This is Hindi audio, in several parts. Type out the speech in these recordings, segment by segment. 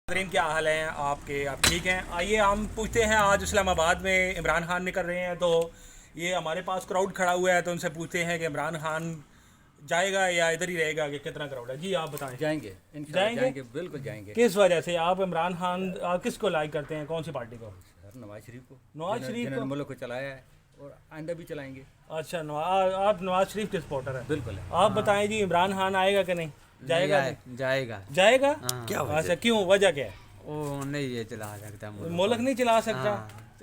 नाज़रीन क्या हाल हैं आपके? आप ठीक हैं? आइए हम पूछते हैं, आज इस्लामाबाद में इमरान खान निकल रहे हैं, तो ये हमारे पास क्राउड खड़ा हुआ है, तो उनसे पूछते हैं कि इमरान खान जाएगा या इधर ही रहेगा, कि कितना क्राउड है। जी आप बताएं। जाएंगे, इंशाल्लाह जाएंगे, बिल्कुल जाएंगे। किस वजह से आप इमरान खान किसको लाइक करते हैं, कौन सी पार्टी को? सर नवाज शरीफ को, नवाज शरीफ को? जिन्होंने मुल्क को चलाया है और आइंदा भी चलाएंगे। अच्छा, आप नवाज शरीफ के सपोर्टर हैं? बिल्कुल है। आप बताएं जी, इमरान खान आएगा कि नहीं? जाएगा? जाएगा। जाएगा? क्या अच्छा, क्यों, वजह क्या है? वो नहीं ये चला सकता मुल्क नहीं चला सकता?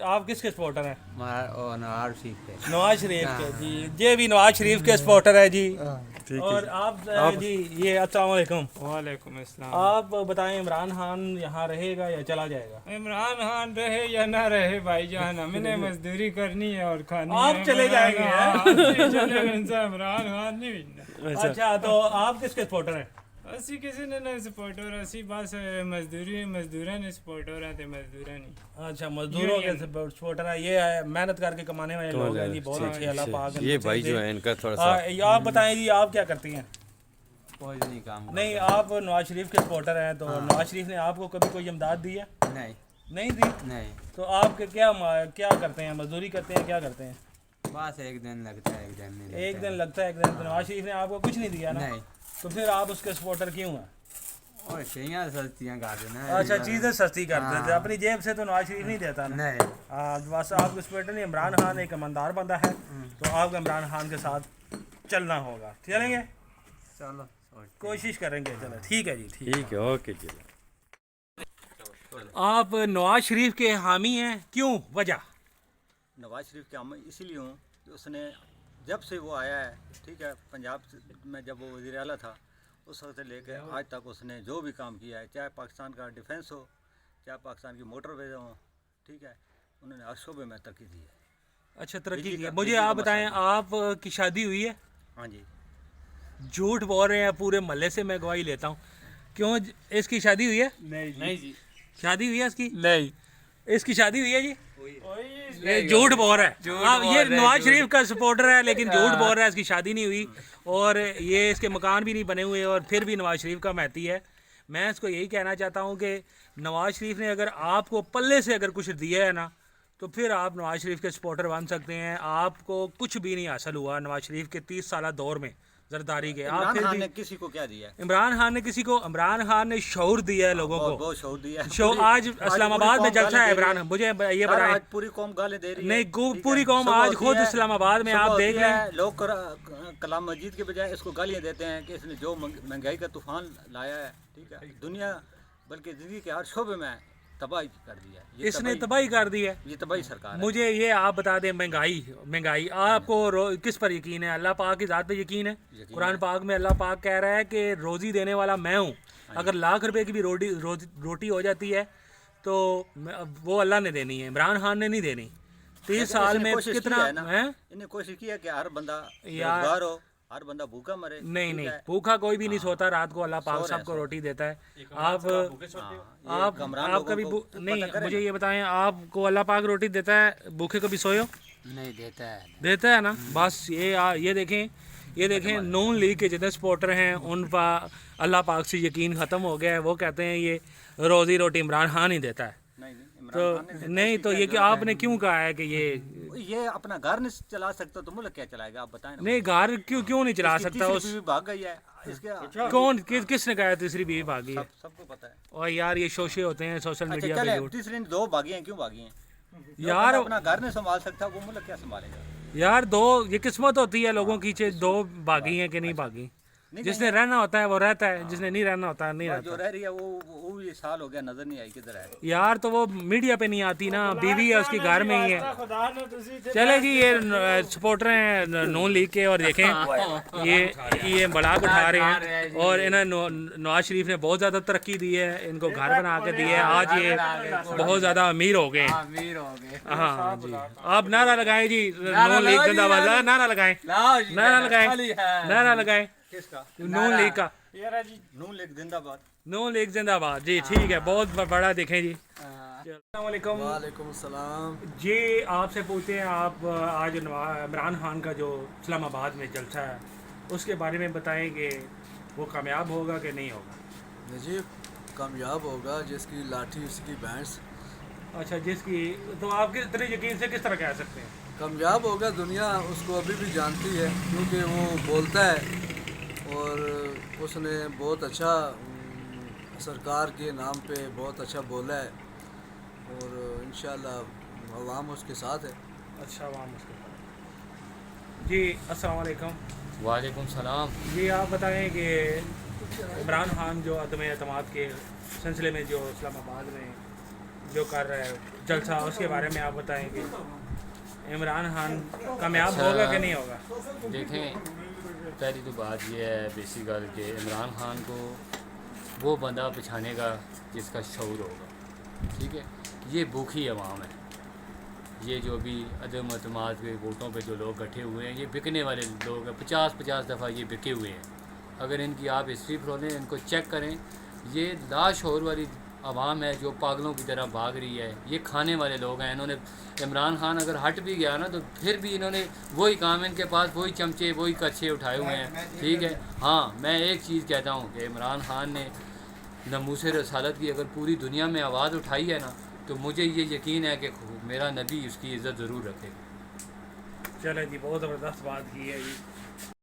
आप किसके सपोर्टर हैं? नवाज शरीफ पे। नवाज शरीफ के। जी, ये भी नवाज शरीफ के सपोर्टर है जी। और आप जी, ये अस्सलाम वालेकुम। वालेकुम अस्सलाम। आप बताएं, इमरान खान यहाँ रहेगा या चला जाएगा? इमरान खान रहे या ना रहे भाईजान, हमने मजदूरी करनी है और खानी आप है। चले जाएंगे, इमरान खान नहीं। अच्छा, तो आप किसके सपोर्टर हैं? असी किसी ने नहीं सपोर्टर, असी बस मजदूरा ने सपोर्टर है, मजदूरा नहीं। अच्छा, मजदूरों के सपोर्टर है। ये है मेहनत करके कमाने वाले लोग हैं जी, बहुत अच्छे। अल्लाह पाक ये भाई जो है इनका थोड़ा सा आप बताएं जी, आप क्या करती हैं? कोई नहीं काम नहीं, आप नवाज शरीफ के सपोर्टर हैं, तो नवाज शरीफ ने आपको कभी कोई इमदाद दी है? नहीं नहीं दी? नहीं, तो आप क्या करते हैं? मजदूरी करते हैं, क्या करते हैं? बस एक दिन लगता है, एक दिन नहीं लगता। एक दिन लगता है, एक दिन। तो नवाज शरीफ ने आपको कुछ नहीं दिया ना? नहीं। तो फिर आप उसके सपोर्टर क्यों हैं? और चीज़ें सस्तियाँ कर देना। अच्छा, चीज़ें सस्ती करते थे अपनी जेब से, तो नवाज शरीफ नहीं देता ना? नहीं। बस आपके सपोर्टर नहीं। इमरान खान एक ईमानदार बंदा है, तो आपको इमरान खान के साथ चलना होगा। चलेंगे? चलो कोशिश करेंगे। चलो ठीक है जी, ठीक है, ओके जी। आप नवाज शरीफ के हामी हैं, क्यों, वजह? नवाज शरीफ के हम इसीलिए हूँ कि उसने जब से वो आया है, ठीक है, पंजाब में जब वो वज़ीर आला था, उस वक्त से लेकर आज तक उसने जो भी काम किया है, चाहे पाकिस्तान का डिफेंस हो, चाहे पाकिस्तान की मोटरवेज हो, ठीक है, उन्होंने हर शोबे में तरक्की दी है। अच्छा, तरक्की बिजली की। का- मुझे बिजली का आप बताएं, मसला आपकी शादी हुई है? हाँ जी। झूठ बोल रहे हैं, पूरे मोहल्ले से मैं गवाही लेता हूँ। क्यों, इसकी शादी हुई है? नहीं जी। शादी हुई है इसकी? नहीं। इसकी शादी हुई है जी? ये झूठ बोल रहा है। अब ये नवाज शरीफ का सपोर्टर है, लेकिन झूठ बोल रहा है, इसकी शादी नहीं हुई और ये इसके मकान भी नहीं बने हुए, और फिर भी नवाज शरीफ का महती है। मैं इसको यही कहना चाहता हूँ कि नवाज शरीफ ने अगर आपको पल्ले से अगर कुछ दिया है ना, तो फिर आप नवाज शरीफ के सपोर्टर बन सकते हैं। आपको कुछ भी नहीं हासिल हुआ नवाज शरीफ के 30 साल दौर में जरदारी के। आप इमरान फिर खान भी ने किसी को क्या दिया है? इमरान खान ने किसी को, इमरान खान ने शऊर दिया है लोगों को। बहुत शौर दिया है। आज इस्लामाबाद में जलसा है इमरान। मुझे ये बताएं, आज पूरी कौम गाली दे रही है। नहीं, ठीक है? पूरी कौम सुबह आज होती खुद है, इस्लामाबाद में सुबह आप होती देख है, लें। लोग कलाम मस्जिद के बजाय इसको गालियां देते हैं कि इसने जो महंगाई का तूफान लाया है, ठीक है, दुनिया बल्कि जिंदगी के हर शोबे में तबाही कर दिया है। ये इसने तबाही कर दी है। ये तबाही सरकार है। मुझे ये आप बता दें, महंगाई आपको किस पर यकीन है? अल्लाह पाक की ज़ात पे यकीन है? कुरान पाक में अल्लाह पाक कह रहा है कि रोज़ी देने वाला मैं हूँ। अगर लाख रुपए की भी रोटी हो जाती है तो वो अल्लाह ने देनी है, इमरान खान ने नहीं देनी। 30 साल में कितना है? इन्हें कोशिश की है कि हर बंदा यार- बेरोजगार हो, हर बंदा भूखा मरे। नहीं ठीक नहीं, है? भूखा कोई भी नहीं सोता रात को। अल्लाह पाक सो रहे सबको हैं, रोटी देता है। हाँ, आप गमरान आप लोगों कभी को नहीं, पता करे मुझे ना। ये बताएं, आपको अल्लाह पाक रोटी देता है, भूखे कभी सोयो? नहीं देता है। देता है ना। बस ये देखें नून लीग के जितने सपोर्टर हैं, उन पर अल्लाह पाक से यकीन ख़त्म हो गया है। वो कहते हैं ये रोज़ी रोटी इमरान खान ही देता है। नहीं, तो इमरान खान ने नहीं, तो ये कि आपने क्यों कहा है कि ये अपना घर नहीं चला सकता तो मुल्क क्या चलाएगा? आप बताएं ना। नहीं, घर क्यों नहीं चला इसकी सकता? तीसरी उस बीवी भाग गई है। इसके किसने कहा तीसरी बीवी भागी है? सबको पता है। और यार, ये शोशे होते हैं सोशल अच्छा मीडिया पे चले, झूठ। तीसरी नहीं, दो भागी हैं, क्यों भागी हैं? जो यार अपना घर नहीं संभाल सकता वो मुल्क क्या संभालेगा? यार, ये किस्मत होती है लोगों की, दो भागी हैं कि नहीं भागी। नहीं, जिसने रहना होता है वो रहता है, जिसने नहीं रहना होता है नहीं जो रहता। रह रही है वो ये साल हो गया नजर नहीं आई किधर है। यार, तो वो मीडिया पे नहीं आती ना, बीवी है उसकी घर में ही है। खुदा ने तुसी ते चले जी, ये सपोर्टर हैं नून लीग के, और देखें ये मजाक उठा रहे हैं। और इन्हें नवाज शरीफ ने बहुत ज़्यादा तरक्की दी है, इनको घर बना के दिए है, आज ये बहुत ज़्यादा अमीर हो गए। अमीर हो गए। हाँ जी, आप नारा लगाएं जी, नून लीग जिंदाबाद। नारा लगाएं, नारा लगाएं, नारा लगाएं किसका? नून लीग का। यारा जी नून लीग जिंदाबाद। नून लीग जिंदाबाद जी। ठीक है, बहुत बड़ा देखें जी। अस्सलाम वालेकुम। वालेकुम सलाम। जी, आपसे पूछते हैं, आप आज इमरान खान का जो इस्लामाबाद में जलसा है उसके बारे में बताएं कि वो कामयाब होगा कि नहीं होगा? जी कामयाब होगा जिसकी लाठी उसकी भैंस। अच्छा, जिसकी तो आप किस तरह यकीन से किस तरह कह सकते हैं? कामयाब होगा, दुनिया उसको अभी भी जानती है क्योंकि वो बोलता है और उसने बहुत अच्छा सरकार के नाम पे बहुत अच्छा बोला है और इंशाल्लाह अवाम उसके साथ है। अच्छा, वाम उसके साथ। जी अस्सलाम वालेकुम। वालेकुम सलाम। जी आप बताएं कि इमरान खान जो अदम एतमाद के सिलसिले में जो इस्लामाबाद में जो कर रहा है जलसा, उसके बारे में आप बताएं कि इमरान खान कामयाब होगा कि नहीं होगा? देखें, पहली तो बात यह है बेसिकल कि इमरान खान को वो बंदा पछानेगा जिसका शऊर होगा, ठीक है। ये भूखी अवाम है, ये जो भी अदम एतमाद के वोटों पे जो लोग इकट्ठे हुए हैं, ये बिकने वाले लोग हैं। 50-50 दफ़ा ये बिके हुए हैं। अगर इनकी आप हिस्ट्री खोलें, इनको चेक करें, ये लाशऊर वाली आवाम है जो पागलों की तरह भाग रही है। ये खाने वाले लोग हैं। इन्होंने इमरान खान अगर हट भी गया ना तो फिर भी इन्होंने वही काम, इनके पास वही चमचे वही कच्छे उठाए हुए हैं, ठीक है। हाँ, मैं एक चीज़ कहता हूँ कि इमरान खान ने नमूसे रसालत की अगर पूरी दुनिया में आवाज़ उठाई है ना, तो मुझे ये यकीन है कि मेरा नबी उसकी इज़्ज़त ज़रूर रखेगा। चले जी, बहुत ज़बरदस्त बात की है जी।